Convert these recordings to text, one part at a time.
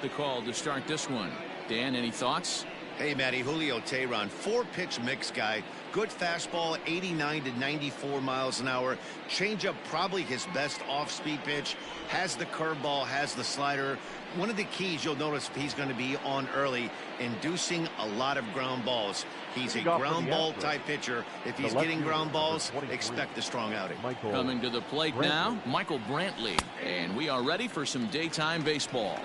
the call to start this one. Dan, any thoughts? Hey, Matty, Julio Teheran, 4-pitch mix guy. Good fastball, 89 to 94 miles an hour. Changeup, probably his best off-speed pitch. Has the curveball, has the slider. One of the keys you'll notice if he's going to be on early, inducing a lot of ground balls. He's a ground ball type pitcher. If he's getting ground balls, expect a strong outing. Coming to the plate now, Michael Brantley. And we are ready for some daytime baseball.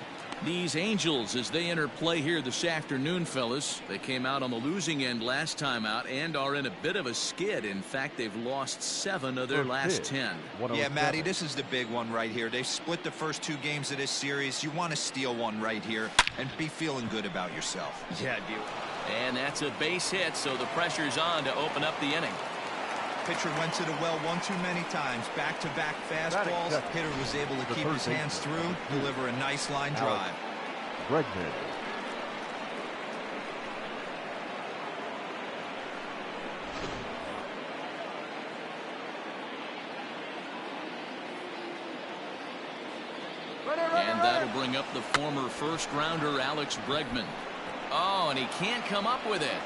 These Angels, as they enter play here this afternoon, fellas, they came out on the losing end last time out and are in a bit of a skid. In fact, they've lost 7 of their last 10. Yeah, Matty, this is the big one right here. They've split the first 2 games of this series. You want to steal one right here and be feeling good about yourself. Yeah, I do. And that's a base hit, so the pressure's on to open up the inning. Pitcher went to the well one too many times. Back-to-back fastballs. Hitter was able to keep his hands through, deliver a nice line drive. Bregman. And that'll bring up the former first-rounder Alex Bregman. Oh, and he can't come up with it.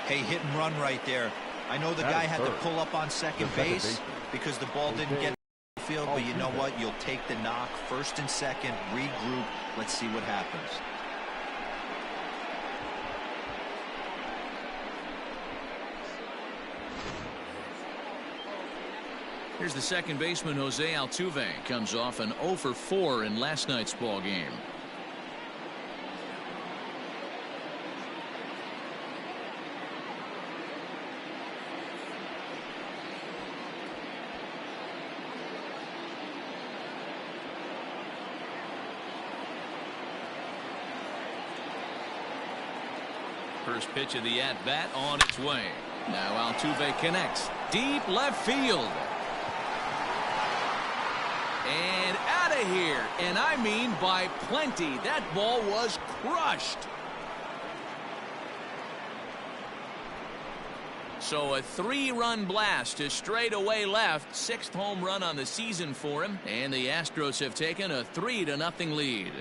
Hey, hit and run right there. I know the guy had to pull up on second base because the ball didn't get the field, but you know what? You'll take the knock, first and second, regroup. Let's see what happens. Here's the second baseman, Jose Altuve. Comes off an 0 for 4 in last night's ball game. First pitch of the at-bat on its way. Now Altuve connects. Deep left field. And out of here. And I mean by plenty. That ball was crushed. So a 3-run blast to straightaway left. 6th home run on the season for him. And the Astros have taken a 3-0 lead.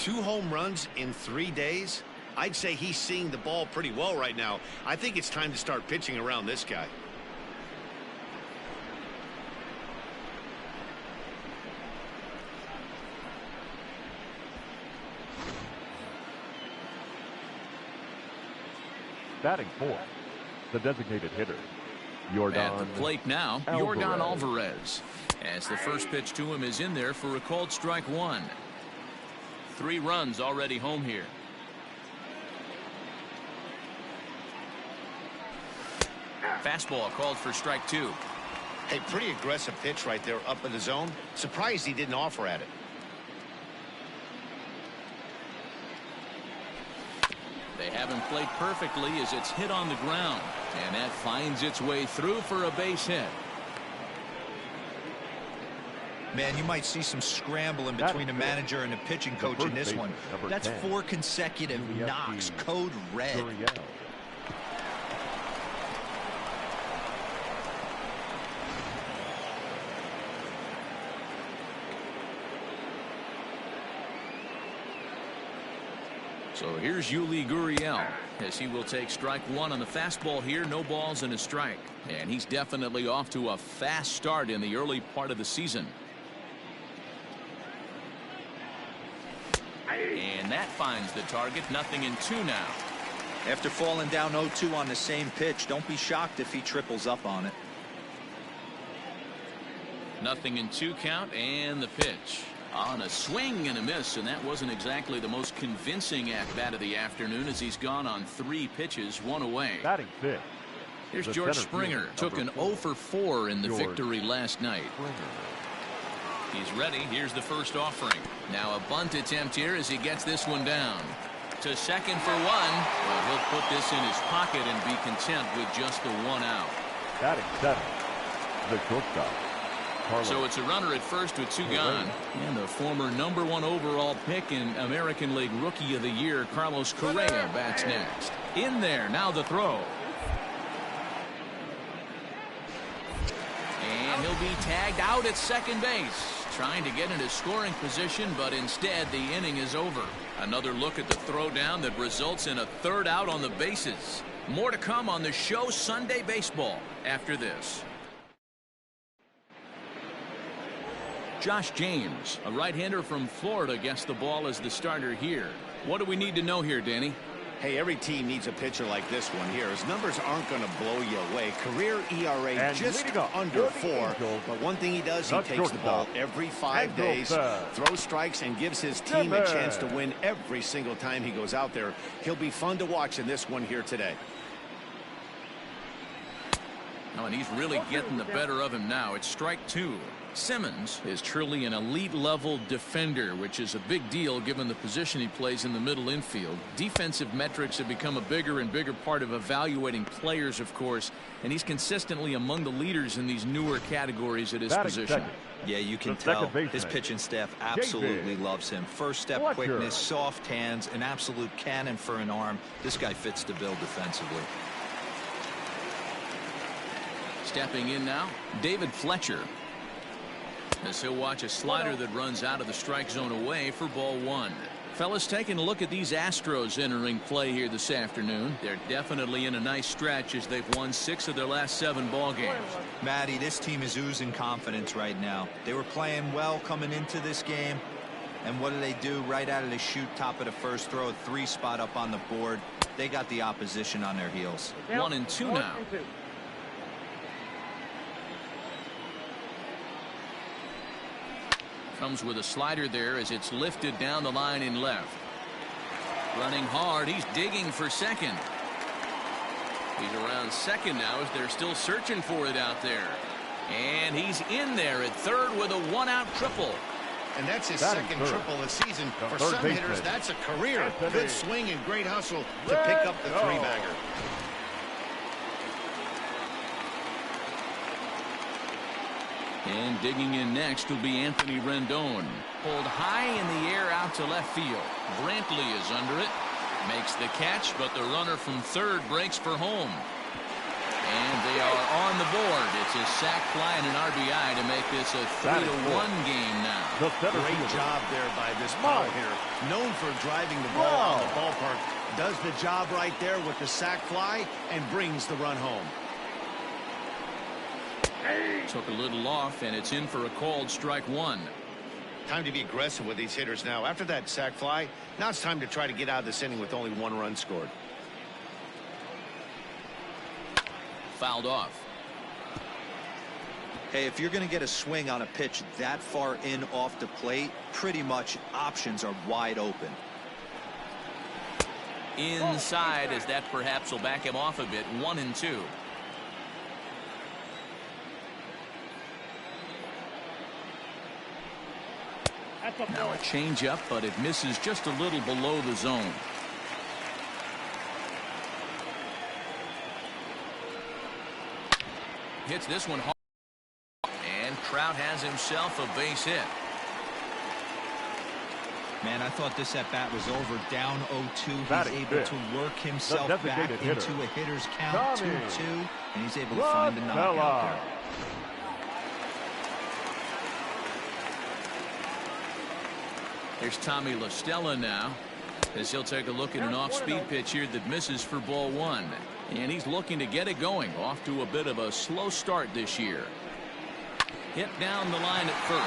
2 home runs in 3 days. I'd say he's seeing the ball pretty well right now. I think it's time to start pitching around this guy. Batting 4th, the designated hitter, Yordan at the plate now, Yordan Alvarez. As the first pitch to him is in there for a called strike 1. 3 runs already home here. Fastball called for strike 2. Hey, pretty aggressive pitch right there up in the zone. Surprised he didn't offer at it. They have him played perfectly as it's hit on the ground. And that finds its way through for a base hit. Man, you might see some scrambling between the manager and the pitching coach in this one. That's 4 consecutive knocks. Code red. So here's Yuli Gurriel as he will take strike 1 on the fastball here. No balls and a strike. And he's definitely off to a fast start in the early part of the season. And that finds the target. 0-2 now. After falling down 0-2 on the same pitch, don't be shocked if he triples up on it. 0-2 count, and the pitch on a swing and a miss, and that wasn't exactly the most convincing at-bat of the afternoon as he's gone on 3 pitches, 1 away. Batting 5th. Here's George Springer. Took an 0 for 4 in the victory last night. He's ready. Here's the first offering. Now a bunt attempt here as he gets this one down. To second for 1. Well, he'll put this in his pocket and be content with just the 1 out. Batting 7th. The shortstop. So it's a runner at first with 2 gone. And the former #1 overall pick in American League Rookie of the Year, Carlos Correa, bats next. In there, now the throw. And he'll be tagged out at second base. Trying to get into scoring position, but instead the inning is over. Another look at the throwdown that results in a third out on the bases. More to come on the show Sunday Baseball after this. Josh James, a right-hander from Florida, gets the ball as the starter here. What do we need to know here, Danny? Hey, every team needs a pitcher like this one here. His numbers aren't going to blow you away. Career ERA and just under 4. But one thing he does, he takes the ball every 5 days, throws strikes, and gives his team a chance to win every single time he goes out there. He'll be fun to watch in this one here today. Oh, and he's really getting the better of him now. It's strike 2. Simmons is truly an elite-level defender, which is a big deal given the position he plays in the middle infield. Defensive metrics have become a bigger and bigger part of evaluating players, of course, and he's consistently among the leaders in these newer categories at his position. Yeah, you can tell his pitching staff absolutely loves him. First step quickness, soft hands, an absolute cannon for an arm. This guy fits the bill defensively. Stepping in now, David Fletcher. As he'll watch a slider that runs out of the strike zone away for ball 1. Fellas, taking a look at these Astros entering play here this afternoon. They're definitely in a nice stretch as they've won 6 of their last 7 ball games. Matty, this team is oozing confidence right now. They were playing well coming into this game. And what do? Right out of the chute, top of the first, throw a 3 spot up on the board. They got the opposition on their heels. 1-2 now. Comes with a slider there as it's lifted down the line in left. Running hard, he's digging for second. He's around second now as they're still searching for it out there. And he's in there at third with a 1-out triple. And that's his second triple this season. For some hitters, that's a career. Good swing and great hustle to pick up the 3-bagger. And digging in next will be Anthony Rendon. Pulled high in the air out to left field. Brantley is under it. Makes the catch, but the runner from third breaks for home. And they are on the board. It's a sac fly and an RBI to make this a 3-1 game now. Great job there by this power hitter. Known for driving the ball out of the ballpark. Does the job right there with the sac fly and brings the run home. Took a little off, and it's in for a called strike 1. Time to be aggressive with these hitters now. After that sac fly, now it's time to try to get out of this inning with only 1 run scored. Fouled off. Hey, if you're going to get a swing on a pitch that far in off the plate, pretty much options are wide open. Inside, as that perhaps will back him off a bit. 1-2. Now a changeup, but it misses just a little below the zone. Hits this one hard. And Trout has himself a base hit. Man, I thought this at-bat was over. Down 0-2. He's able to work himself back into a hitter's count. 2-2. And he's able to find the knockout there. Here's Tommy La Stella now, as he'll take a look at an off-speed pitch here that misses for ball 1. And he's looking to get it going. Off to a bit of a slow start this year. Hit down the line at first.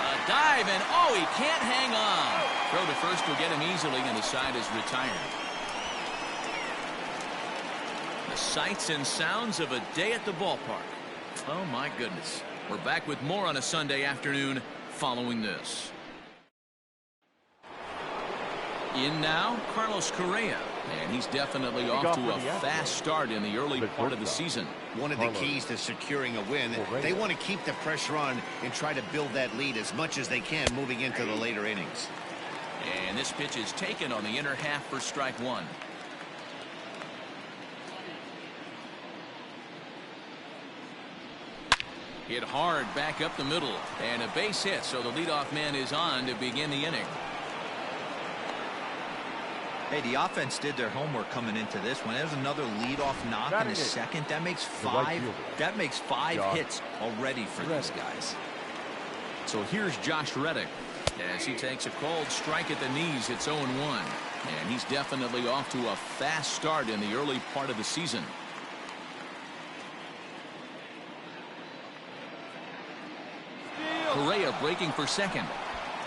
A dive, and oh, he can't hang on. Throw to first will get him easily, and the side is retired. The sights and sounds of a day at the ballpark. Oh, my goodness. We're back with more on a Sunday afternoon following this. In now, Carlos Correa, and he's definitely off to a fast start in the early part of the season. One of the keys to securing a win, they want to keep the pressure on and try to build that lead as much as they can moving into the later innings. And this pitch is taken on the inner half for strike 1. Hit hard back up the middle, and a base hit, so the leadoff man is on to begin the inning. Hey, the offense did their homework coming into this one. There's another leadoff knock in the second. That makes 5 hits already for these guys. So here's Josh Reddick as he takes a cold strike at the knees. It's 0-1, and he's definitely off to a fast start in the early part of the season. Correa breaking for second,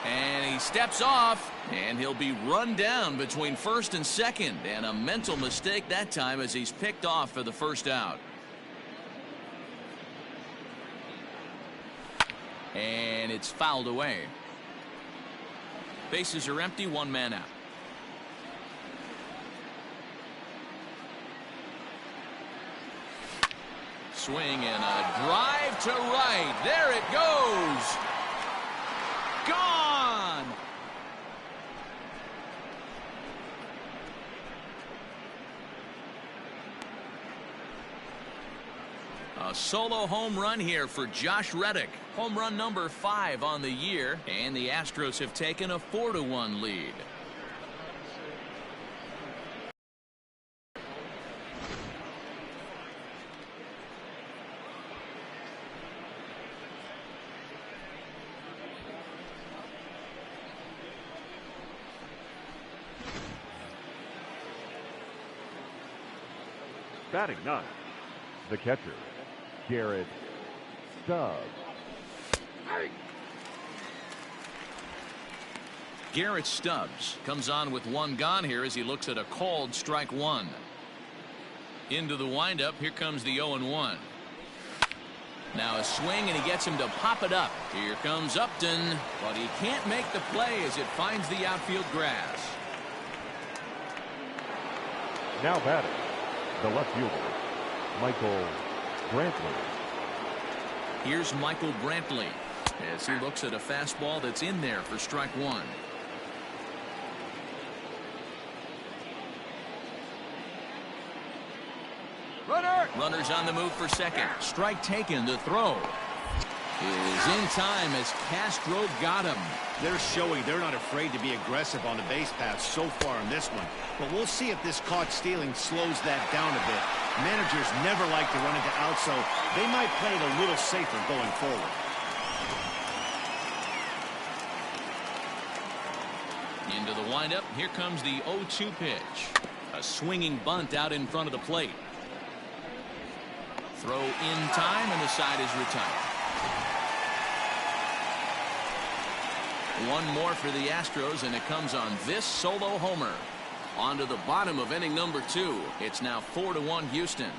and he steps off, and he'll be run down between first and second, and a mental mistake that time as he's picked off for the first out. And it's fouled away. Bases are empty, one man out. Swing and a drive to right. There it goes. Gone. A solo home run here for Josh Reddick. Home run number 5 on the year, and the Astros have taken a 4-1 lead. Batting 9, the catcher, Garrett Stubbs. Garrett Stubbs comes on with one gone here as he looks at a called strike one. Into the windup. Here comes the 0-1. Now a swing, and he gets him to pop it up. Here comes Upton, but he can't make the play as it finds the outfield grass. Now batting, the left fielder, Michael Brantley. Here's Michael Brantley as he looks at a fastball that's in there for strike one. Runners on the move for second. Strike taken. The throw is in time as Castro got him. They're showing they're not afraid to be aggressive on the base paths so far in this one. But we'll see if this caught stealing slows that down a bit. Managers never like to run into outs, so they might play it a little safer going forward. Into the windup. Here comes the 0-2 pitch. A swinging bunt out in front of the plate. Throw in time, and the side is retired. One more for the Astros, and it comes on this solo homer. On to the bottom of inning number 2. It's now 4-1 Houston.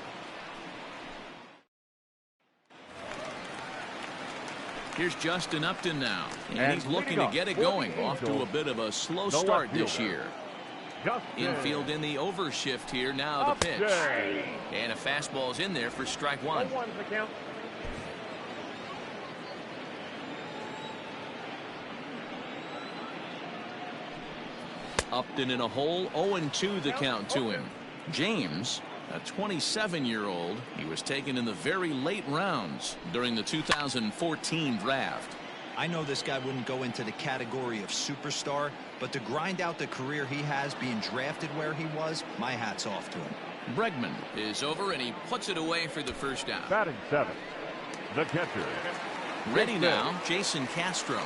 Here's Justin Upton now, and he's looking to get it going. Off to a bit of a slow start this year. Infield in the overshift here. Now the pitch. And a fastball's in there for strike one. Upton in a hole. 0-2 the count to him. James, a 27-year-old. He was taken in the very late rounds during the 2014 draft. I know this guy wouldn't go into the category of superstar, but to grind out the career he has being drafted where he was, my hat's off to him. Bregman is over, and he puts it away for the first out. Batting 7, the catcher. Ready now, Jason Castro.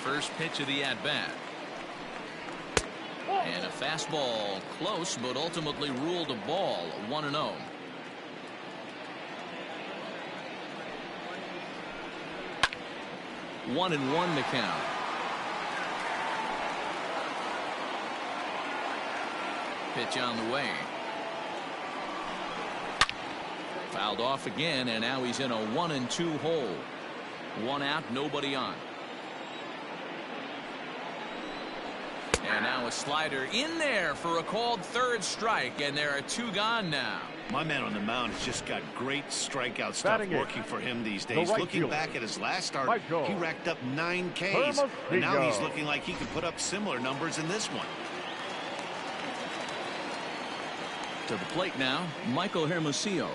First pitch of the at-bat. And a fastball close, but ultimately ruled a ball. 1-0. One and one to count. Pitch on the way. Fouled off again, and now he's in a 1-2 hole. One out, nobody on. And now a slider in there for a called third strike, and there are 2 gone now. My man on the mound has just got great strikeout stuff working for him these days. Looking back at his last start, he racked up 9 Ks, and now he's looking like he can put up similar numbers in this one. To the plate now, Michael Hermosillo.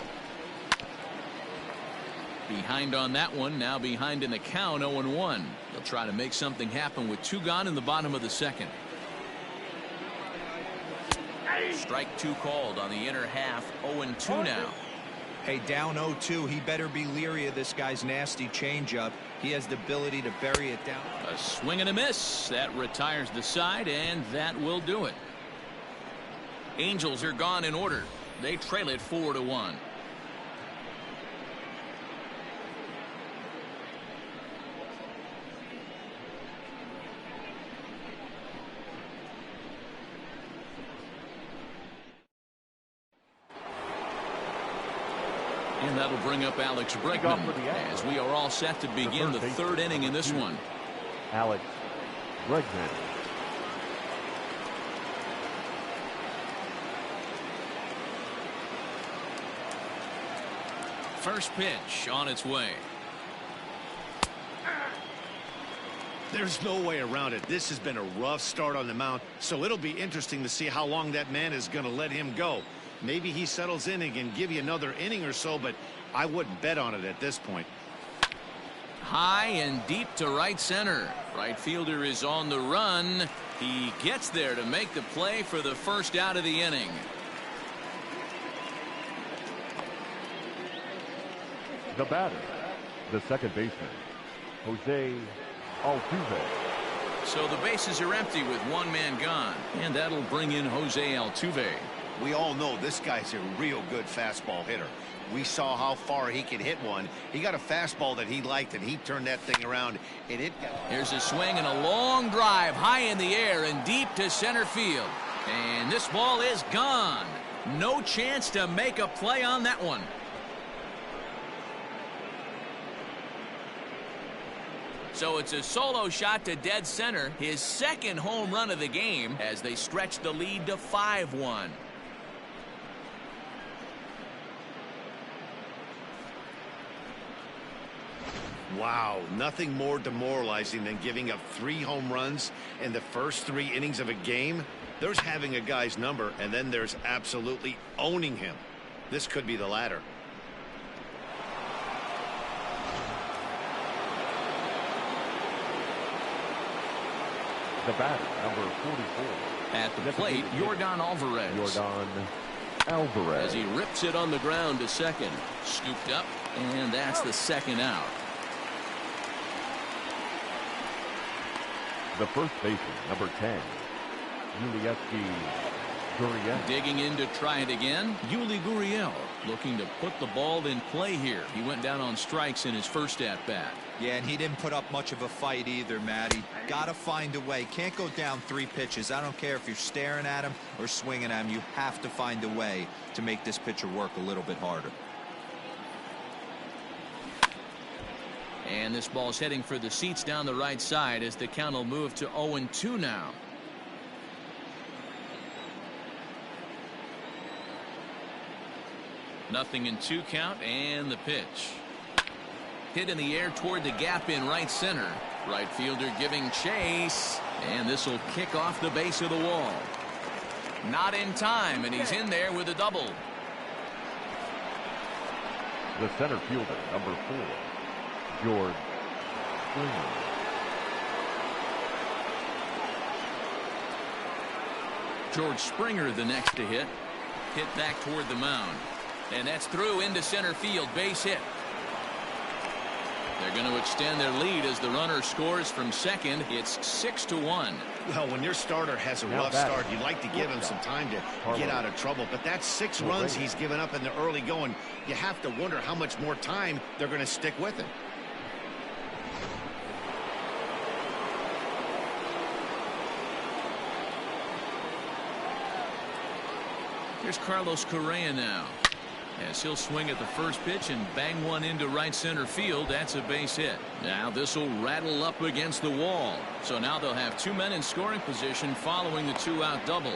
Behind on that one, now behind in the count. 0-1. He'll try to make something happen with 2 gone in the bottom of the second. Strike 2 called on the inner half. 0-2 now. Hey, down 0-2, he better be leery of this guy's nasty changeup. He has the ability to bury it down. A swing and a miss. That retires the side, and that will do it. Angels are gone in order. They trail it 4-1. And that'll bring up Alex Bregman as we are all set to begin the third inning in this one. Alex Bregman. First pitch on its way. There's no way around it. This has been a rough start on the mound, so it'll be interesting to see how long that man is going to let him go. Maybe he settles in and can give you another inning or so, but I wouldn't bet on it at this point. High and deep to right center. Right fielder is on the run. He gets there to make the play for the first out of the inning. The batter, the second baseman, Jose Altuve. So the bases are empty with one man gone, and that'll bring in Jose Altuve. We all know this guy's a real good fastball hitter. We saw how far he could hit one. He got a fastball that he liked, and he turned that thing around. And Here's a swing and a long drive high in the air and deep to center field. And this ball is gone. No chance to make a play on that one. So it's a solo shot to dead center, his second home run of the game as they stretch the lead to 5-1. Wow, nothing more demoralizing than giving up 3 home runs in the first 3 innings of a game. There's having a guy's number, and then there's absolutely owning him. This could be the latter. The batter, number 44. At the plate, Yordan Alvarez. Yordan Alvarez. As he rips it on the ground to second. Scooped up, and that's the second out. The first baseman, number 10, Yuli Gurriel. Digging in to try it again. Yuli Gurriel looking to put the ball in play here. He went down on strikes in his first at-bat. Yeah, and he didn't put up much of a fight either, Matty. Got to find a way. Can't go down 3 pitches. I don't care if you're staring at him or swinging at him. You have to find a way to make this pitcher work a little bit harder. And this ball's heading for the seats down the right side as the count will move to 0-2 now. Nothing in 2 count, and the pitch. Hit in the air toward the gap in right center. Right fielder giving chase, and this will kick off the base of the wall. Not in time, and he's in there with a double. The center fielder, number 4, George Springer. George Springer the next to hit. Hit back toward the mound. And that's through into center field. Base hit. They're going to extend their lead as the runner scores from second. It's 6-1. Well, when your starter has a rough start, you like to give him some time to get out of trouble. But that's 6 runs he's given up in the early going. You have to wonder how much more time they're going to stick with him. Here's Carlos Correa now. As he'll swing at the first pitch and bang one into right center field. That's a base hit. Now this will rattle up against the wall. So now they'll have 2 men in scoring position following the 2-out double.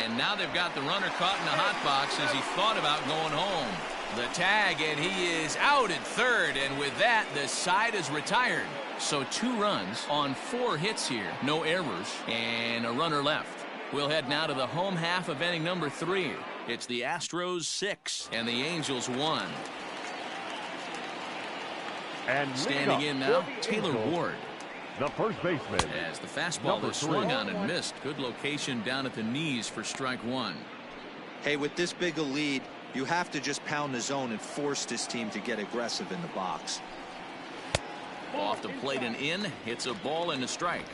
And now they've got the runner caught in the hot box as he thought about going home. The tag, and he is out at third, and with that the side is retired. So 2 runs on 4 hits here. No errors and a runner left. We'll head now to the home half of inning number 3. It's the Astros 6 and the Angels 1. And standing in now, Taylor Ward. The first baseman. As the fastball is swung on and missed. Good location down at the knees for strike 1. Hey, with this big a lead, You have to just pound the zone and force this team to get aggressive in the box. Off the plate and in. Hits a ball and a strike.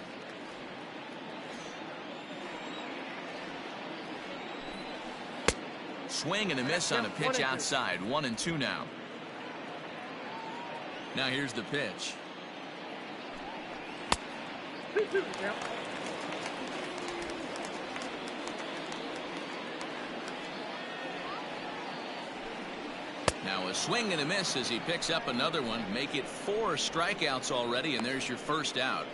Swing and a miss on a pitch outside. 1-2 now. Now here's the pitch. Now a swing and a miss as he picks up another one. Make it 4 strikeouts already, and there's your first out.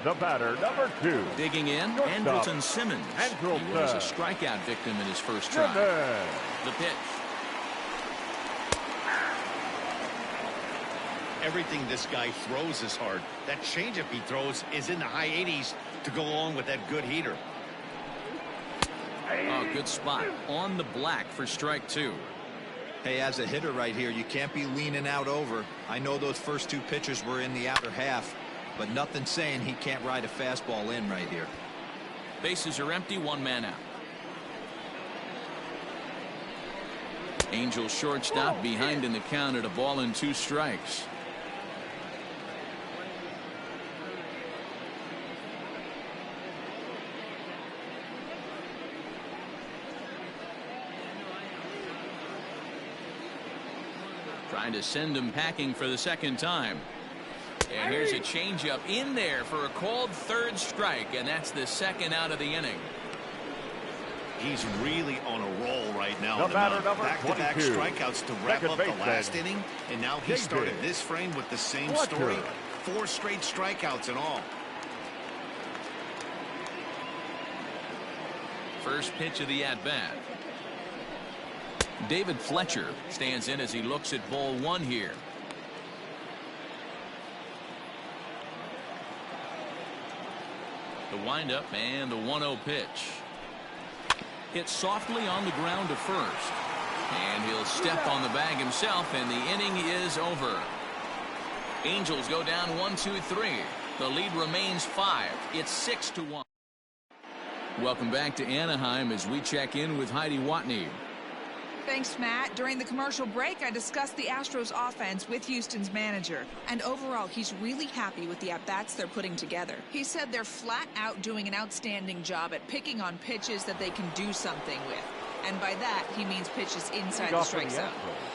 The batter, number 2. Digging in, Andrelton Simmons. He was a strikeout victim in his first try. The pitch. Everything this guy throws is hard. That changeup he throws is in the high 80s to go along with that good heater. Oh, good spot. On the black for strike 2. Hey, as a hitter right here, you can't be leaning out over. I know those first 2 pitches were in the outer half, but nothing saying he can't ride a fastball in right here. Bases are empty, 1 man out. Angels shortstop behind in the count at a ball and 2 strikes. Trying to send him packing for the second time. And here's a changeup in there for a called 3rd strike, and that's the 2nd out of the inning. He's really on a roll right now. The batter, number back-to-back 22. strikeouts to wrap up the last baseman. inning, and now he started this frame with the same story. 4 straight strikeouts in all. First pitch of the at-bat. David Fletcher stands in as he looks at ball 1 here. The windup and the 1-0 pitch. Hit softly on the ground to first. And he'll step on the bag himself, and the inning is over. Angels go down 1-2-3. The lead remains 5. It's 6-1. Welcome back to Anaheim as we check in with Heidi Watney. Thanks, Matt. During the commercial break, I discussed the Astros offense with Houston's manager. And overall, he's really happy with the at-bats they're putting together. He said they're flat out doing an outstanding job at picking on pitches that they can do something with. And by that, he means pitches inside the strike zone.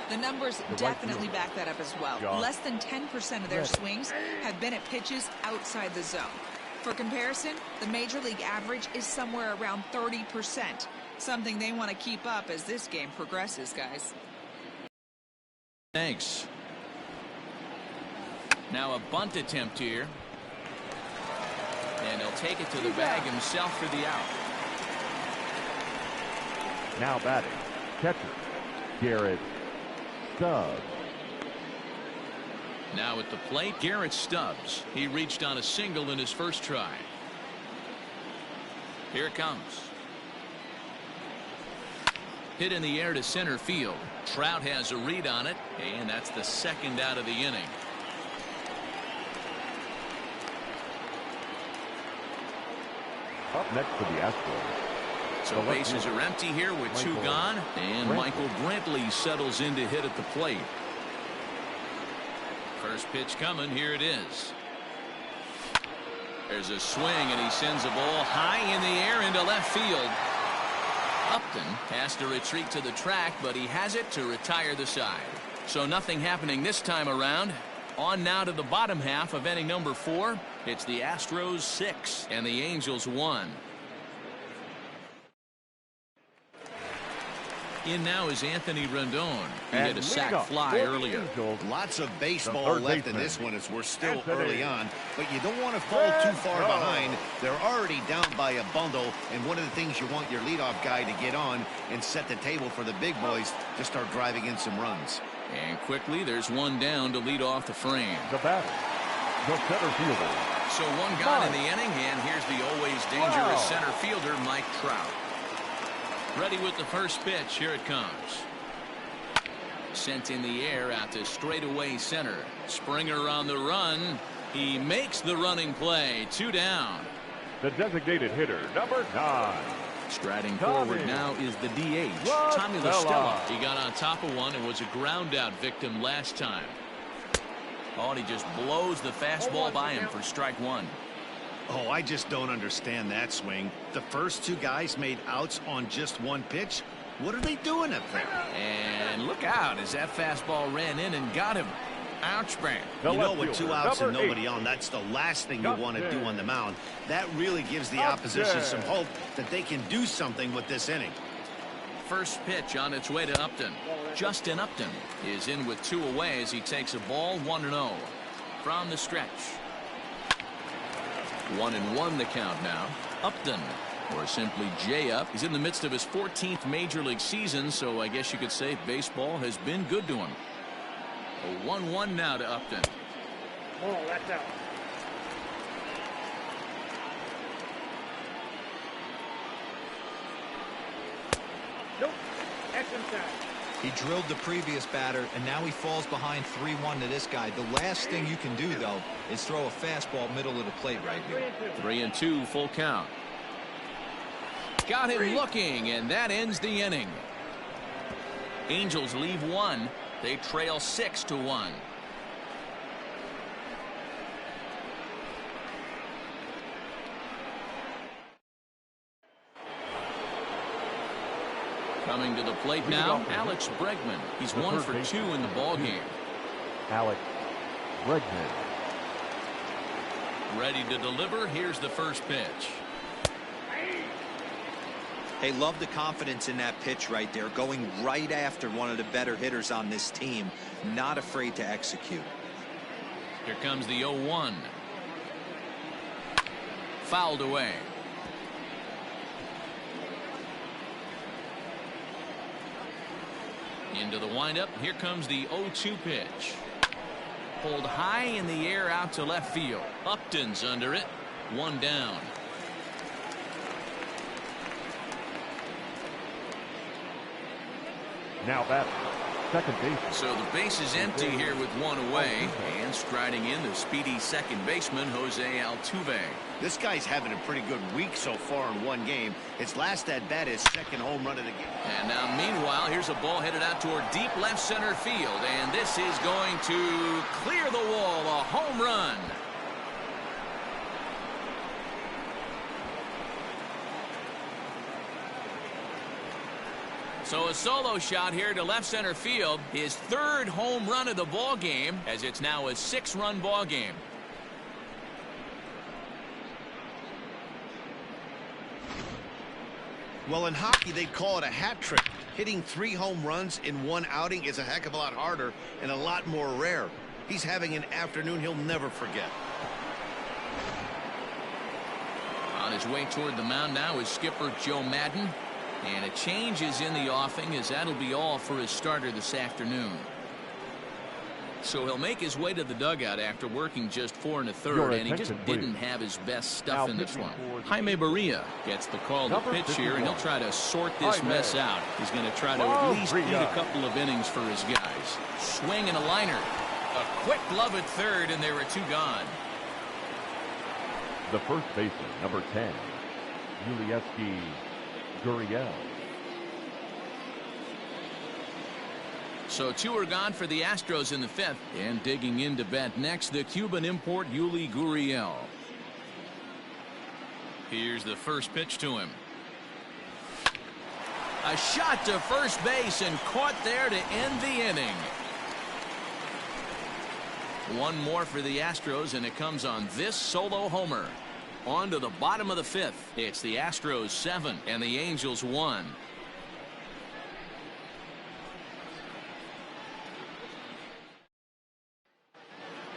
The numbers definitely back that up as well. Less than 10% of their swings have been at pitches outside the zone. For comparison, the Major League average is somewhere around 30%. Something they want to keep up as this game progresses, guys. Thanks. Now a bunt attempt here. And he'll take it to the bag himself for the out. Now batting, catcher, Garrett Stubbs. Now at the plate, Garrett Stubbs. He reached on a single in his first try. Here it comes. Hit in the air to center field. Trout has a read on it, and that's the 2nd out of the inning. Up next for the Astros. So bases are empty here with 2 gone, and Michael Brantley settles in to hit at the plate. First pitch coming. Here it is. There's a swing, and he sends a ball high in the air into left field. Upton has to retreat to the track, but he has it to retire the side. So nothing happening this time around. On now to the bottom half of inning number 4. It's the Astros 6 and the Angels 1. In now is Anthony Rendon. He hit a sac fly earlier. Lots of baseball left in this one as we're still early on, but you don't want to fall too far behind. They're already down by a bundle, and one of the things you want your leadoff guy to get on and set the table for the big boys to start driving in some runs. And quickly, there's one down to lead off the frame. The batter, the center fielder. So 1 gone in the inning, and here's the always dangerous center fielder, Mike Trout. Ready with the first pitch. Here it comes. Sent in the air out to straightaway center. Springer on the run. He makes the running play. 2 down. The designated hitter, number 9. Striding forward now is the DH, Tommy La Stella. He got on top of one and was a ground out victim last time. Oh, and he just blows the fastball by him for strike one. Oh, I just don't understand that swing. The first two guys made outs on just one pitch. What are they doing up there? And look out as that fastball ran in and got him. Ouch, man. You know, with 2 outs and nobody on, that's the last thing you want to do on the mound. That really gives the opposition some hope that they can do something with this inning. First pitch on its way to Upton. Justin Upton is in with 2 away as he takes a ball 1-0 from the stretch. 1-1 the count now. Upton, or simply J-Up, he's in the midst of his 14th major league season, so I guess you could say baseball has been good to him. A 1-1 now to Upton. Oh, that's out. Nope. That's inside. He drilled the previous batter, and now he falls behind 3-1 to this guy. The last thing you can do, though, is throw a fastball middle of the plate right here. 3-2 full count. Got him looking, and that ends the inning. Angels leave 1. They trail 6-1. Coming to the plate now, Alex Bregman. He's 1 for 2 in the ball game. Alex Bregman. Ready to deliver. Here's the first pitch. Hey, love the confidence in that pitch right there, going right after one of the better hitters on this team. Not afraid to execute. Here comes the 0-1. Fouled away. Into the windup. Here comes the 0-2 pitch. Pulled high in the air out to left field. Upton's under it. 1 down. Now batting, second base. So the base is empty here with 1 away. And striding in the speedy second baseman, Jose Altuve. This guy's having a pretty good week so far in 1 game. His last at bat is second home run of the game. And now meanwhile, here's a ball headed out toward deep left center field. And this is going to clear the wall. A home run. So a solo shot here to left center field. His 3rd home run of the ball game, as it's now a 6-run ball game. Well, in hockey, they'd call it a hat trick. Hitting 3 home runs in 1 outing is a heck of a lot harder and a lot more rare. He's having an afternoon he'll never forget. On his way toward the mound now is skipper Joe Madden. And a change is in the offing, as that'll be all for his starter this afternoon. So he'll make his way to the dugout after working just 4 1/3, and he just didn't have his best stuff in this one. Jaime Barria gets the call to pitch here, and he'll try to sort this mess out. He's going to try to at least eat a couple of innings for his guys. Swing and a liner. A quick glove at third, and there were 2 gone. The first baseman, number 10, Yulieski Gurriel. So 2 are gone for the Astros in the 5th. And digging in to bat next, the Cuban import Yuli Gurriel. Here's the first pitch to him. A shot to first base and caught there to end the inning. 1 more for the Astros, and it comes on this solo homer. On to the bottom of the 5th. It's the Astros 7 and the Angels 1.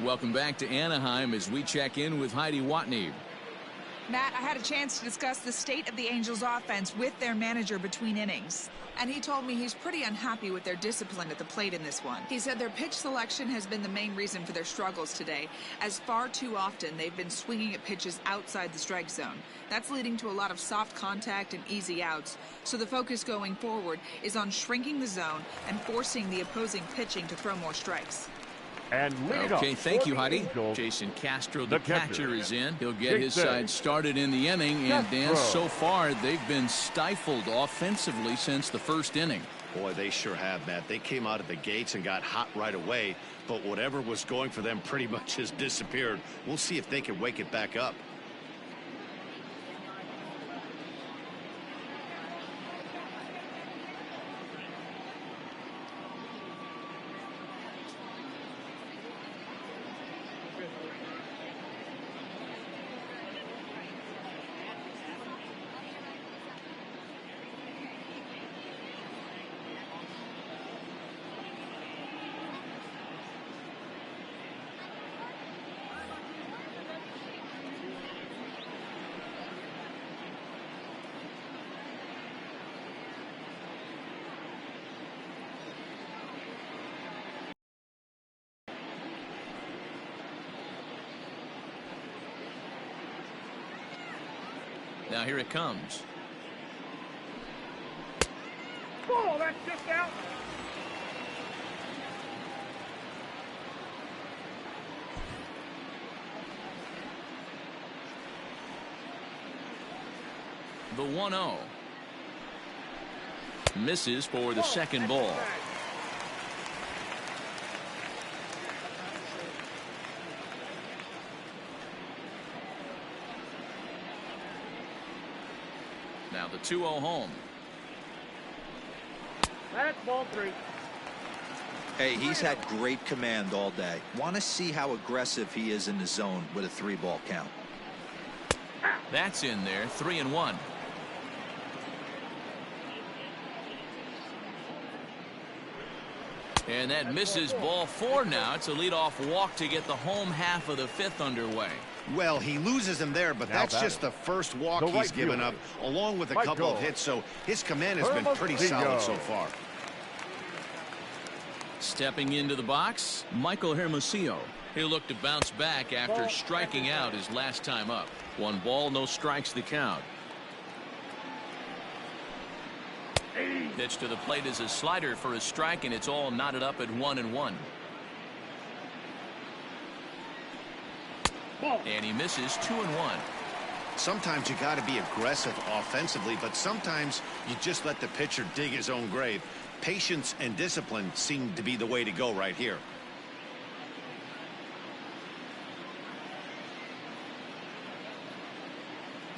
Welcome back to Anaheim as we check in with Heidi Watney. Matt, I had a chance to discuss the state of the Angels offense with their manager between innings. And he told me he's pretty unhappy with their discipline at the plate in this one. He said their pitch selection has been the main reason for their struggles today, as far too often they've been swinging at pitches outside the strike zone. That's leading to a lot of soft contact and easy outs. So the focus going forward is on shrinking the zone and forcing the opposing pitching to throw more strikes. And leading up, Okay, thank you, Heidi. Angels, Jason Castro, the the catcher, catcher. is in. He'll get his Jason side started in the inning. And Dan, Castro. so far, they've been stifled offensively since the first inning. Boy, they sure have, Matt. They came out of the gates and got hot right away, but whatever was going for them pretty much has disappeared. We'll see if they can wake it back up. Now here it comes. Oh, that's just out. The 1-0. Misses for the second ball. Now the 2-0 home. That's ball 3. Hey, he's had great command all day. Want to see how aggressive he is in the zone with a 3-ball count. That's in there. 3-1. And that misses ball 4 now. It's a leadoff walk to get the home half of the 5th underway. Well, he loses him there, but Now that's just batting. the first walk The he's right given fielder. up, along with a Right couple of goal. hits, so his command has been pretty Hermosillo. solid so far. Stepping into the box, Michael Hermosillo. He'll look to bounce back after striking out his last time up. 1 ball, no strikes the count. Pitch to the plate is a slider for a strike, and it's all knotted up at 1-1. And he misses 2-1. Sometimes you got to be aggressive offensively, but sometimes you just let the pitcher dig his own grave. Patience and discipline seem to be the way to go right here.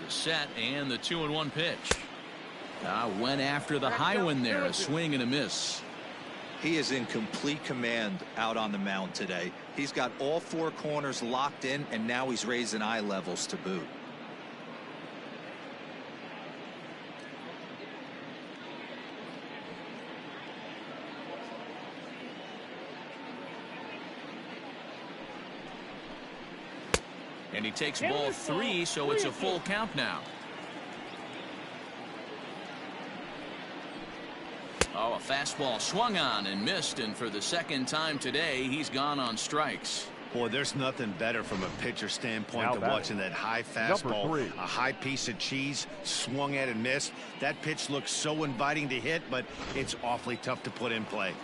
The set and the 2-1 pitch. Went after the high one there. A swing and a miss. He is in complete command out on the mound today. He's got all 4 corners locked in, and now he's raising eye levels to boot. And he takes ball 3, so it's a full count now. Oh, a fastball swung on and missed, and for the second time today, he's gone on strikes. Boy, there's nothing better from a pitcher standpoint Now than batting. watching that high Number fastball, 3. a high piece of cheese, swung at and missed. That pitch looks so inviting to hit, but it's awfully tough to put in play.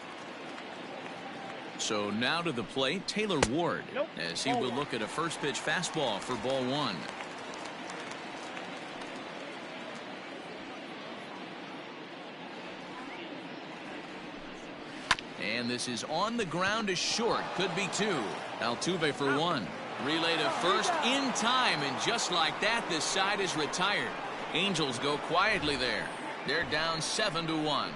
So now to the plate, Taylor Ward, as he will look at a first pitch fastball for ball 1. And this is on the ground to short. Could be 2. Altuve for 1. Relay to first in time, and just like that, this side is retired. Angels go quietly there. They're down 7-1.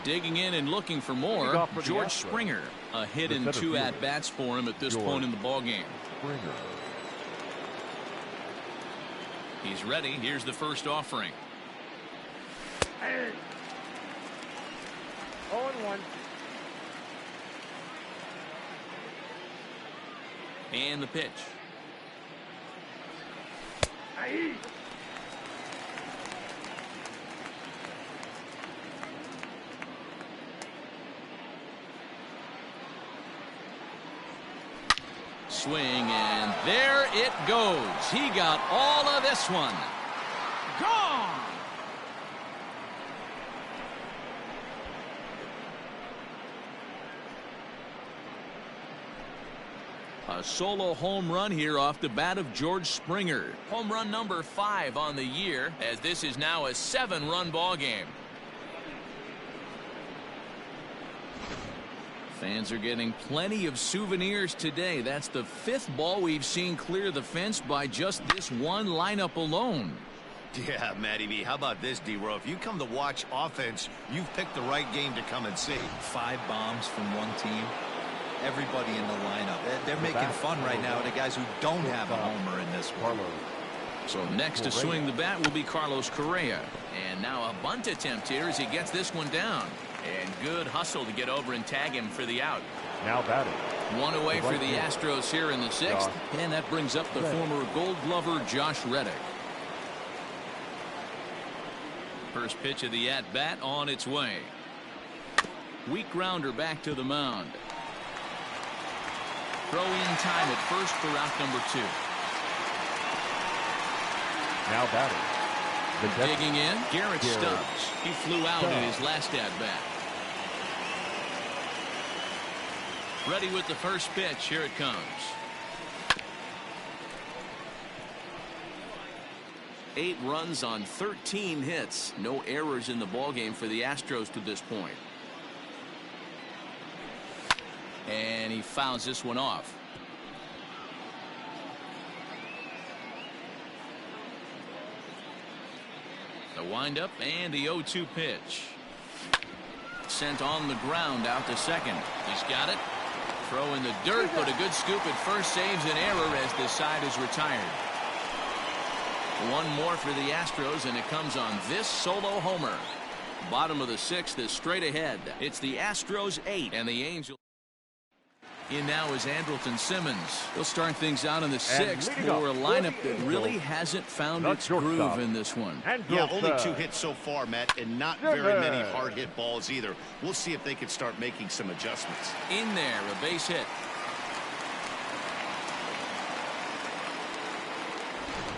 Digging in and looking for more, off for the George Astros. Springer. A hit The and center 2 fielder. at-bats for him at this George point in the ballgame. Springer. He's ready. Here's the first offering. 0-1. And the pitch. Aye. Swing, and there it goes. He got all of this one. Gone! A solo home run here off the bat of George Springer. Home run number 5 on the year, as this is now a 7-run ball game. Fans are getting plenty of souvenirs today. That's the 5th ball we've seen clear the fence by just this one lineup alone. Yeah, Matty B, how about this, D-Row? If you come to watch offense, you've picked the right game to come and see. 5 bombs from one team. Everybody in the lineup. They're making fun right now of the guys who don't have a homer in this one. So next to swing the bat will be Carlos Correa. And now a bunt attempt here as he gets this one down. And good hustle to get over and tag him for the out. Now batting. One away for the Astros here in the 6th. And that brings up the former Gold Glover Josh Reddick. First pitch of the at-bat on its way. Weak grounder back to the mound. Throw in time at first for out number 2. Now batting. Digging in, Garrett Stubbs. He flew out in his last at-bat. Ready with the first pitch. Here it comes. 8 runs on 13 hits. No errors in the ballgame for the Astros to this point. And he fouls this one off. The windup and the 0-2 pitch. Sent on the ground out to second. He's got it. Throw in the dirt, but a good scoop at first saves an error as the side is retired. One more for the Astros, and it comes on this solo homer. Bottom of the 6th is straight ahead. It's the Astros 8 and the Angels. In now is Andrelton Simmons. He'll start things out in the 6th for a lineup that really hasn't found its groove in this one. Yeah, only 2 hits so far, Matt, and not very many hard hit balls either. We'll see if they can start making some adjustments. In there, a base hit.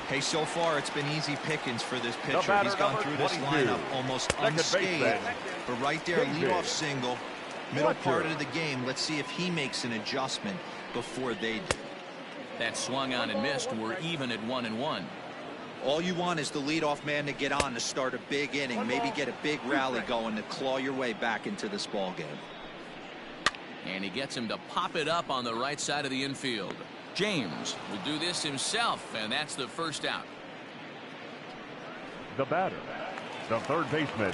Hey, so far it's been easy pickings for this pitcher. He's gone through this lineup almost unscathed. But right there, leadoff single. Middle part of the game. Let's see if he makes an adjustment before they do. That swung on and missed. We're even at 1-1. All you want is the leadoff man to get on to start a big inning. Maybe get a big rally going to claw your way back into this ball game. And he gets him to pop it up on the right side of the infield. James will do this himself, and that's the first out. The batter, the third baseman.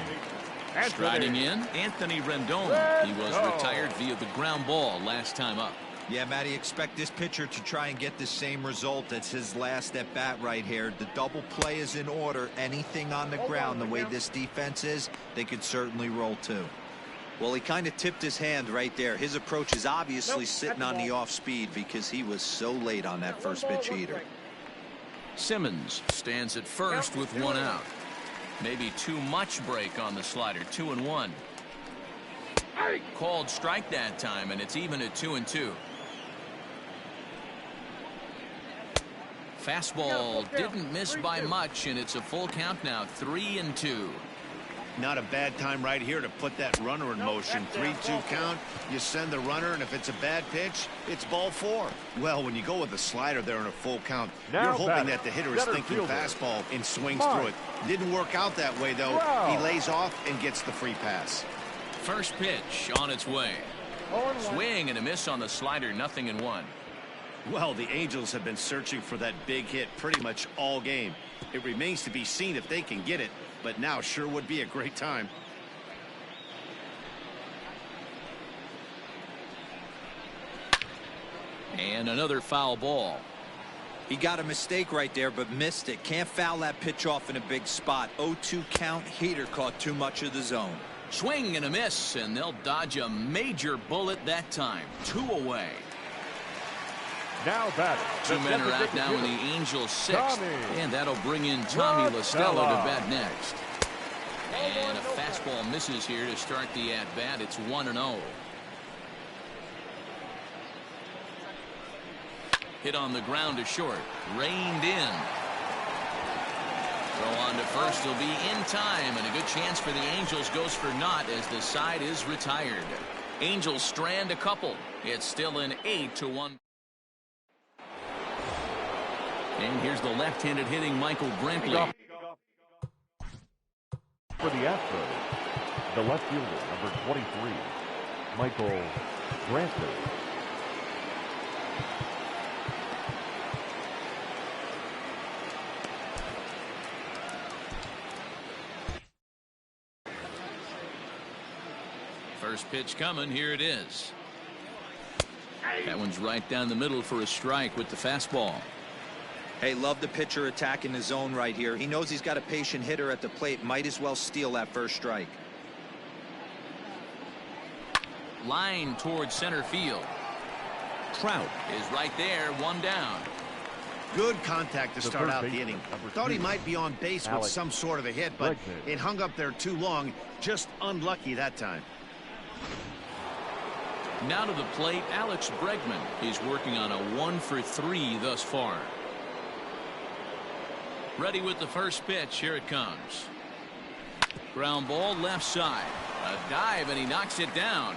Striding in, Anthony Rendon. He was retired via the ground ball last time up. Yeah, Matty, expect this pitcher to try and get the same result as his last at bat right here. The double play is in order. Anything on the ground, the way this defense is, they could certainly roll too. Well, he kind of tipped his hand right there. His approach is obviously sitting on the off speed because he was so late on that first pitch heater. Simmons stands at first with 1 out. Maybe too much break on the slider. 2-1. Called strike that time, and it's even at 2-2. Fastball didn't miss by much, and it's a full count now. 3-2. Not a bad time right here to put that runner in motion. 3-2 count. You send the runner, and if it's a bad pitch, it's ball 4. Well, when you go with a slider there in a full count, you're hoping that the hitter is thinking fastball and swings through it. Didn't work out that way, though. He lays off and gets the free pass. First pitch on its way. Swing and a miss on the slider. 0-1. Well, the Angels have been searching for that big hit pretty much all game. It remains to be seen if they can get it, but now sure would be a great time. And another foul ball. He got a mistake right there, but missed it. Can't foul that pitch off in a big spot. 0-2 count. Heater caught too much of the zone. Swing and a miss, and they'll dodge a major bullet that time. 2 away. Now batting. 2 men are out now in the Angels 6th, and that'll bring in Tommy LaStella to bat next. And a fastball misses here to start the at-bat. It's 1-0. Hit on the ground to short. Reined in. Throw on to first will be in time, and a good chance for the Angels goes for naught as the side is retired. Angels strand a couple. It's still an 8-1. And here's the left-handed hitting Michael Brantley. For the Astros, the left fielder, number 23, Michael Brantley. First pitch coming. Here it is. That one's right down the middle for a strike with the fastball. Hey, love the pitcher attacking the zone right here. He knows he's got a patient hitter at the plate. Might as well steal that first strike. Line towards center field. Trout is right there, one down. Good contact to start out the inning. Thought he might be on base with some sort of a hit, but it hung up there too long. Just unlucky that time. Now to the plate, Alex Bregman. He's working on a 1-for-3 thus far. Ready with the first pitch. Here it comes. Ground ball left side. A dive, and he knocks it down.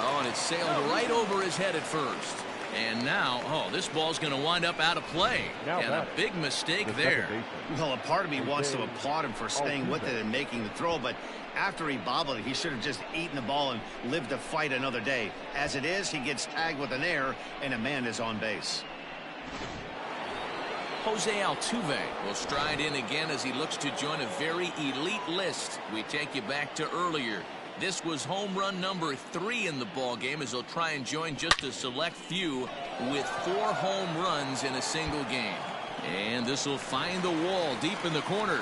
Oh, and it sailed right over his head at first. And now, oh, this ball's going to wind up out of play. And a big mistake there. Well, a part of me wants to applaud him for staying with it and making the throw, but after he bobbled it, he should have just eaten the ball and lived to fight another day. As it is, he gets tagged with an error, and a man is on base. Jose Altuve will stride in again as he looks to join a very elite list. We take you back to earlier. This was home run number 3 in the ball game as he'll try and join just a select few with 4 home runs in a single game. And this will find the wall deep in the corner.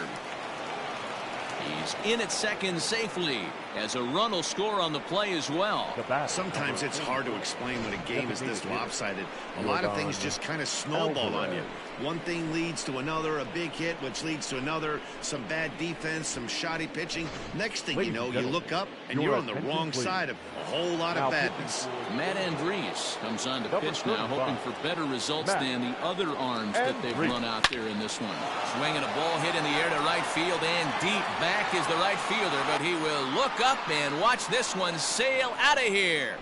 He's in at second safely as a run will score on the play as well. Sometimes it's hard to explain when a game is this lopsided. A lot of things just kind of snowball on you. One thing leads to another, a big hit, which leads to another, some bad defense, some shoddy pitching. Next thing you know, you look up and you're on the wrong side of a whole lot of badness. Matt Andriese comes on to pitch now, hoping for better results than the other arms that they've run out there in this one. Swinging a ball hit in the air to right field, and deep back is the right fielder, but he will look up and watch this one sail out of here.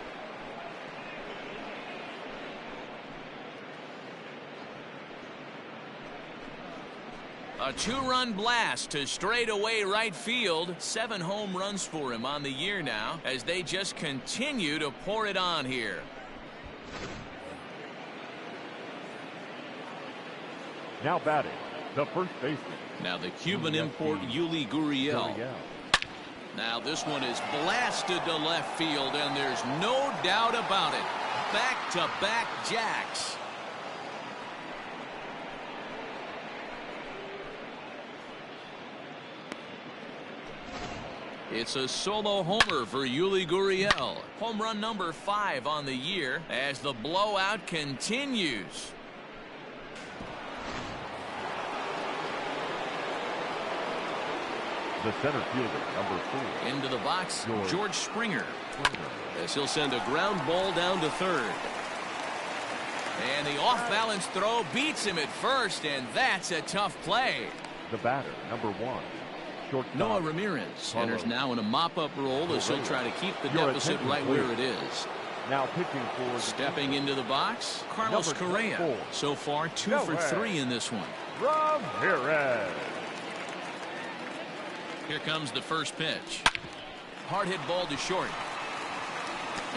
A 2-run blast to straightaway right field. 7 home runs for him on the year now as they just continue to pour it on here. Now batting, the first baseman. Now the Cuban import Yuli Gurriel. Now this one is blasted to left field, and there's no doubt about it. Back-to-back jacks. It's a solo homer for Yuli Gurriel. Home run number 5 on the year as the blowout continues. The center fielder, number 4. Into the box, George Springer. As he'll send a ground ball down to third. And the off-balance throw beats him at first, and that's a tough play. The batter, number 1. Noah Ramirez enters now in a mop-up role as he'll try to keep the deficit right where it is. Now pitching for stepping into the box, Carlos Correa. So far 2 for 3 in this one. Ramirez. Here comes the first pitch. Hard hit ball to short.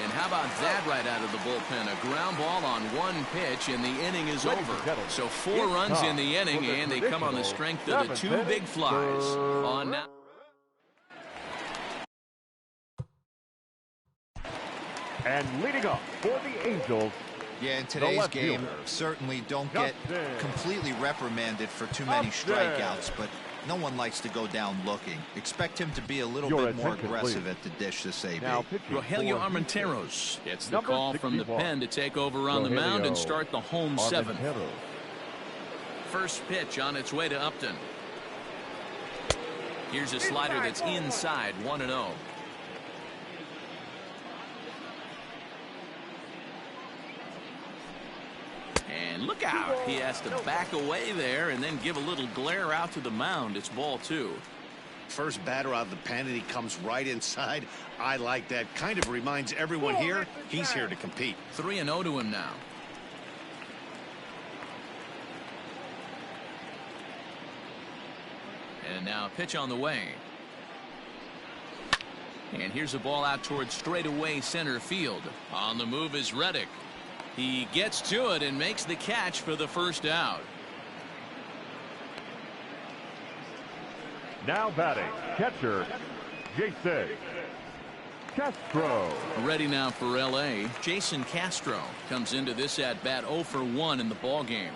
And how about that right out of the bullpen? A ground ball on 1 pitch, and the inning is over. So 4 runs in the inning, and they come on the strength of the 2 big flies. On now. And leading up for the Angels. Yeah, in today's game, certainly don't get completely reprimanded for too many strikeouts, but no one likes to go down looking. Expect him to be a little bit more aggressive at the dish this AB. Rogelio Armenteros gets the call from the pen to take over on the mound and start the home 7th. First pitch on its way to Upton. Here's a slider that's inside, 1-0. look out. He has to back away there and then give a little glare out to the mound. It's ball 2. First batter out of the pen, and he comes right inside. I like that. Kind of reminds everyone here he's here to compete. 3-0 to him now. And now a pitch on the way. And here's a ball out towards straightaway center field. On the move is Reddick. He gets to it and makes the catch for the first out. Now batting, catcher, Jason Castro. Ready now for L.A. Jason Castro comes into this at-bat 0 for 1 in the ballgame.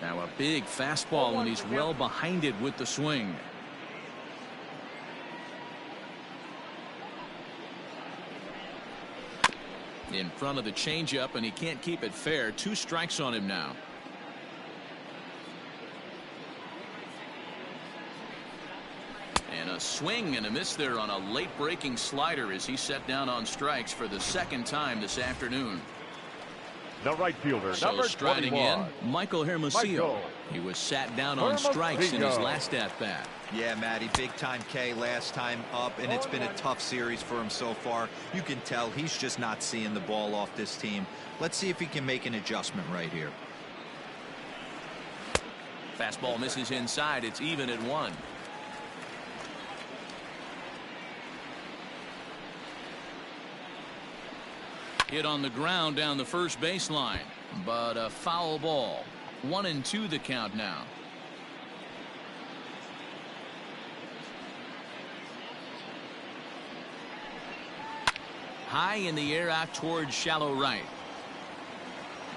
Now a big fastball, and he's well behind it with the swing. In front of the changeup, and he can't keep it fair. 2 strikes on him now. And a swing and a miss there on a late breaking slider as he set down on strikes for the second time this afternoon. The right fielder, so number striding 21. in, Michael Hermosillo. He was sat down on strikes in his last at-bat. Yeah, Matty, big time K last time up, and it's been a tough series for him so far. You can tell he's just not seeing the ball off this team. Let's see if he can make an adjustment right here. Fastball misses inside. It's even at 1. Hit on the ground down the first baseline, but a foul ball. 1-2 the count now. High in the air out towards shallow right.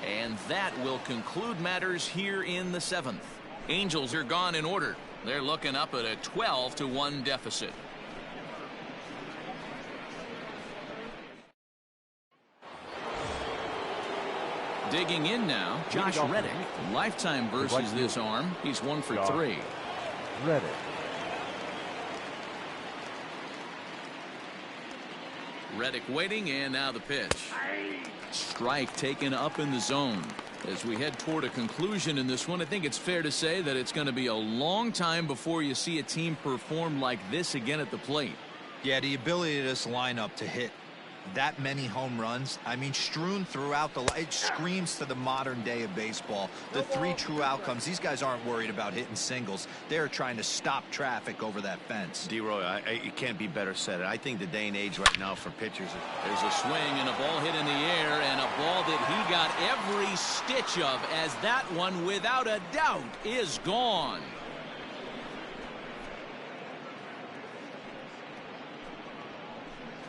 And that will conclude matters here in the 7th. Angels are gone in order. They're looking up at a 12-1 deficit. Digging in now, Josh Reddick. Lifetime versus this arm. He's 1 for 3. Reddick. Reddick waiting, and now the pitch. Strike taken up in the zone. As we head toward a conclusion in this one, I think it's fair to say that it's going to be a long time before you see a team perform like this again at the plate. Yeah, the ability of this lineup to hit that many home runs, I mean, strewn throughout it screams to the modern day of baseball. The 3 true outcomes. These guys aren't worried about hitting singles. They're trying to stop traffic over that fence. D-Roy, it can't be better said. I think the day and age right now for pitchers. There's a swing and a ball hit in the air, and a ball that he got every stitch of, as that one without a doubt is gone.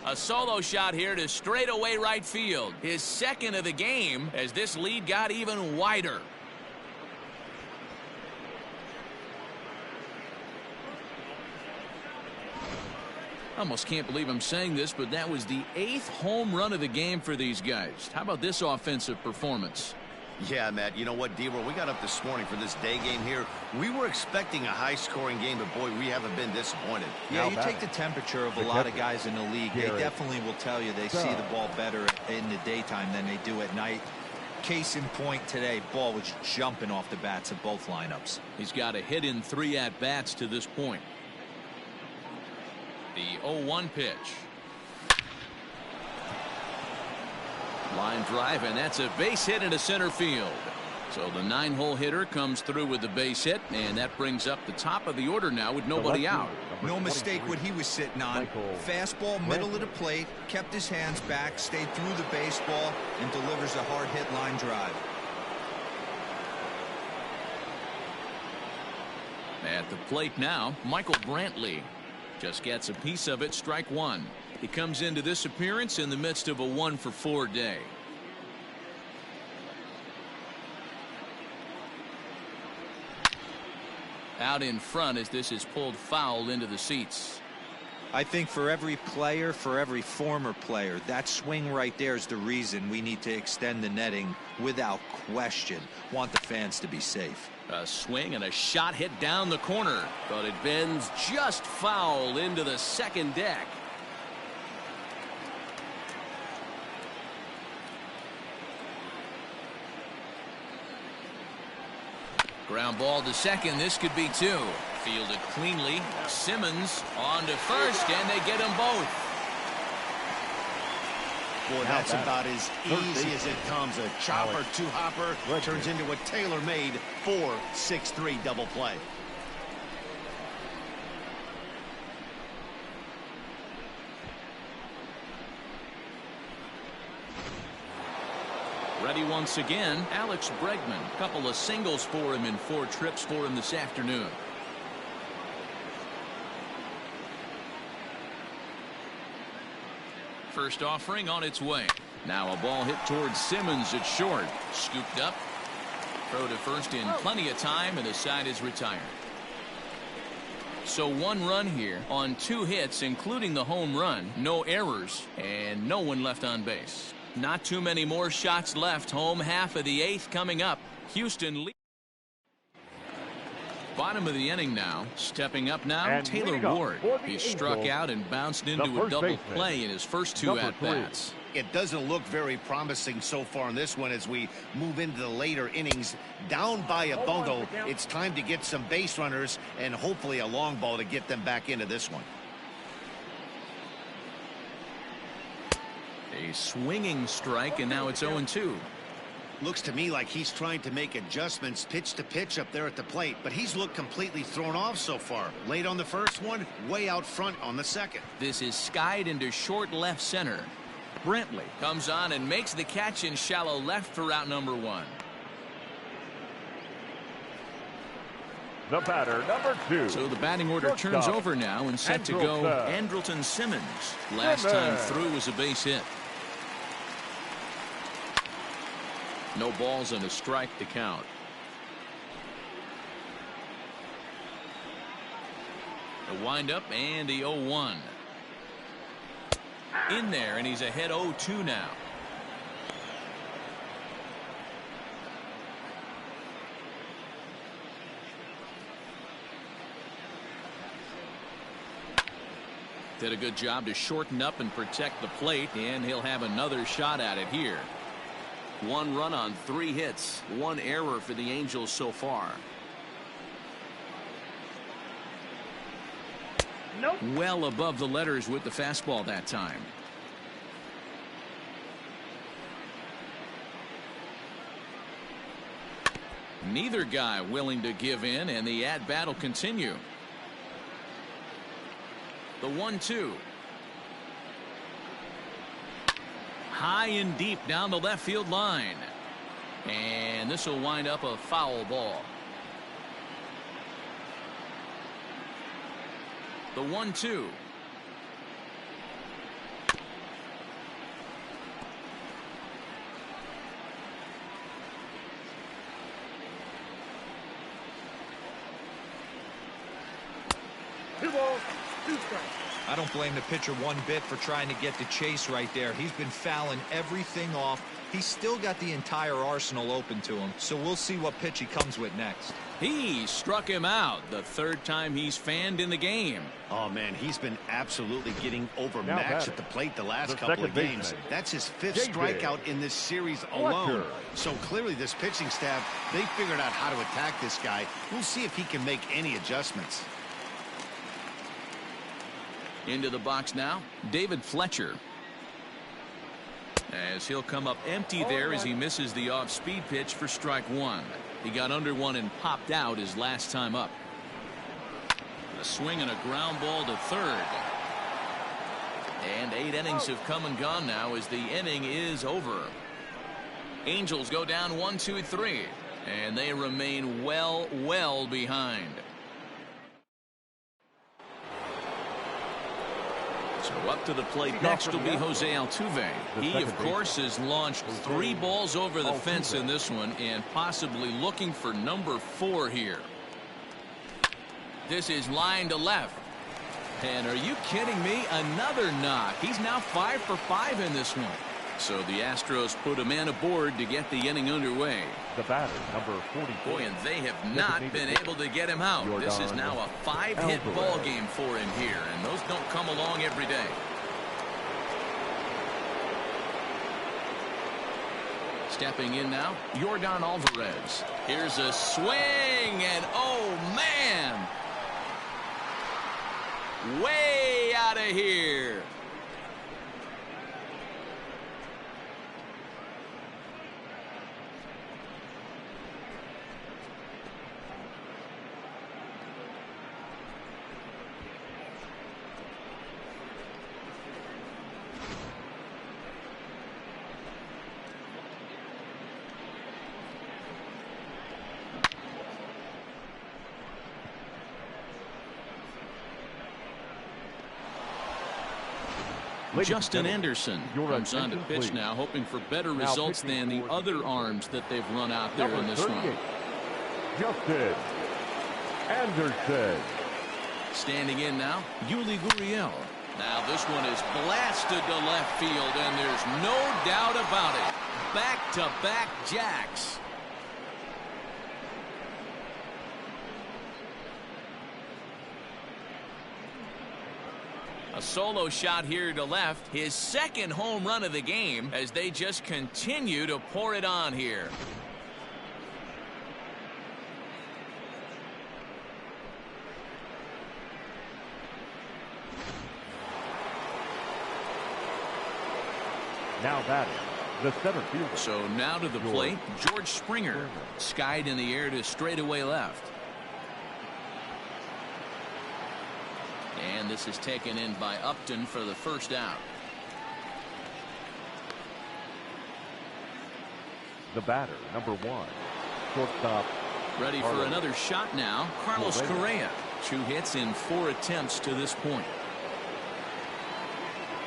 A solo shot here to straightaway right field. His second of the game as this lead got even wider. I almost can't believe I'm saying this, but that was the 8th home run of the game for these guys. How about this offensive performance? Yeah, Matt, you know what, D-Roy, we got up this morning for this day game here. We were expecting a high-scoring game, but, boy, we haven't been disappointed. Yeah, you take the temperature of a lot of guys in the league. They definitely will tell you they see the ball better in the daytime than they do at night. Case in point today, ball was jumping off the bats of both lineups. He's got a hit in 3 at-bats to this point. The 0-1 pitch. Line drive, and that's a base hit into center field. So the 9-hole hitter comes through with the base hit, and that brings up the top of the order now with nobody out. No mistake what he was sitting on. Fastball, middle of the plate, kept his hands back, stayed through the baseball, and delivers a hard hit line drive. At the plate now, Michael Brantley just gets a piece of it, strike 1. He comes into this appearance in the midst of a 1-for-4 day. Out in front as this is pulled foul into the seats. I think for every player, for every former player, that swing right there is the reason we need to extend the netting without question. Want the fans to be safe. A swing and a shot hit down the corner, but it bends just foul into the second deck. Ground ball to second. This could be two. Fielded cleanly. Simmons on to first, and they get them both. Boy, that's about as easy as it comes. A chopper, two-hopper turns into a tailor-made 4-6-3 double play. Ready once again, Alex Bregman. Couple of singles for him in 4 trips for him this afternoon. First offering on its way. Now a ball hit towards Simmons at short. Scooped up. Throw to first in plenty of time, and the side is retired. So 1 run here on 2 hits, including the home run. No errors, and no one left on base. Not too many more shots left. Home half of the 8th coming up. Houston leads. Bottom of the inning now. Stepping up now, And Taylor Ward. He struck out and bounced into a double play in his first 2 at-bats. It doesn't look very promising so far in this one as we move into the later innings. Down by a bungle, it's time to get some base runners and hopefully a long ball to get them back into this one. A swinging strike, and now it's 0-2. Looks to me like he's trying to make adjustments pitch to pitch up there at the plate, but he's looked completely thrown off so far. Late on the first one, way out front on the second. This is skied into short left center. Brentley comes on and makes the catch in shallow left for out number 1. The batter, number 2. So the batting order turns over now and set to go Andrelton Simmons. Last time through was a base hit. No balls and a strike to count. The windup and the 0-1. In there, and he's ahead 0-2 now. Did a good job to shorten up and protect the plate, and he'll have another shot at it here. 1 run on 3 hits, 1 error for the Angels so far. Nope. Well above the letters with the fastball that time. Neither guy willing to give in, and the at-bat will continue. The 1-2. High and deep down the left field line. And this will wind up a foul ball. The 1-2. Two balls, 2 strikes. I don't blame the pitcher one bit for trying to get the chase right there. He's been fouling everything off. He's still got the entire arsenal open to him, so we'll see what pitch he comes with next. He struck him out the 3rd time he's fanned in the game. Oh, man, he's been absolutely getting overmatched at the plate the last couple of games. That's his 5th strikeout in this series alone. So clearly this pitching staff, they figured out how to attack this guy. We'll see if he can make any adjustments. Into the box now, David Fletcher. As he'll come up empty there as he misses the off-speed pitch for strike 1. He got under 1 and popped out his last time up. A swing and a ground ball to 3rd. And 8 innings have come and gone now as the inning is over. Angels go down 1-2-3, and they remain well behind. So up to the plate next will be Jose Altuve. He, of course, has launched 3 balls over the fence in this one and possibly looking for number 4 here. This is line to left. And are you kidding me? Another knock. He's now 5 for 5 in this one. So the Astros put a man aboard to get the inning underway. The batter, number 44. Boy, and they have not been able to get him out. This is now a 5-hit ball game for him here, and those don't come along every day. Stepping in now, Yordan Alvarez. Here's a swing, and oh man, way out of here. Justin Anderson comes on to pitch now, hoping for better results than the other arms that they've run out there in this one. Justin Anderson. Standing in now, Yuli Gurriel. Now this one is blasted to left field, and there's no doubt about it. Back-to-back jacks. A solo shot here to left, his second home run of the game, as they just continue to pour it on here. Now batting, the center fielder. So now to the plate, George Springer. Skied in the air to straightaway left. And this is taken in by Upton for the first out. The batter, number 1, shortstop. Ready for another shot now, Carlos Correa. 2 hits in 4 attempts to this point.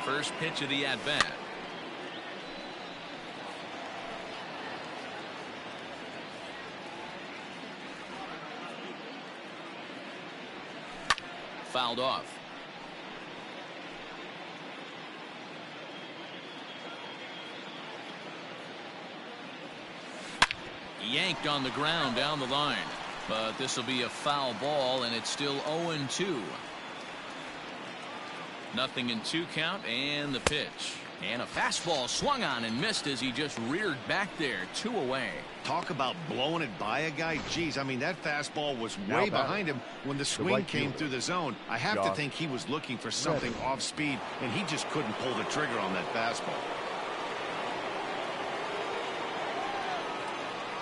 First pitch of the at-bat. Fouled off. Yanked on the ground down the line, but this will be a foul ball, and it's still 0-2. Nothing in 2 count, and the pitch. And a fastball swung on and missed as he just reared back there. 2 away. Talk about blowing it by a guy. Geez, I mean, that fastball was way behind him when the swing came through the zone. I have to think he was looking for something off speed, and he just couldn't pull the trigger on that fastball.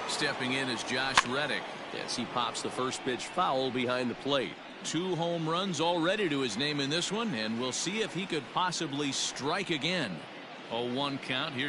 Stepping in is Josh Reddick as he pops the first pitch foul behind the plate. 2 home runs already to his name in this one, and we'll see if he could possibly strike again. 0-1 count here.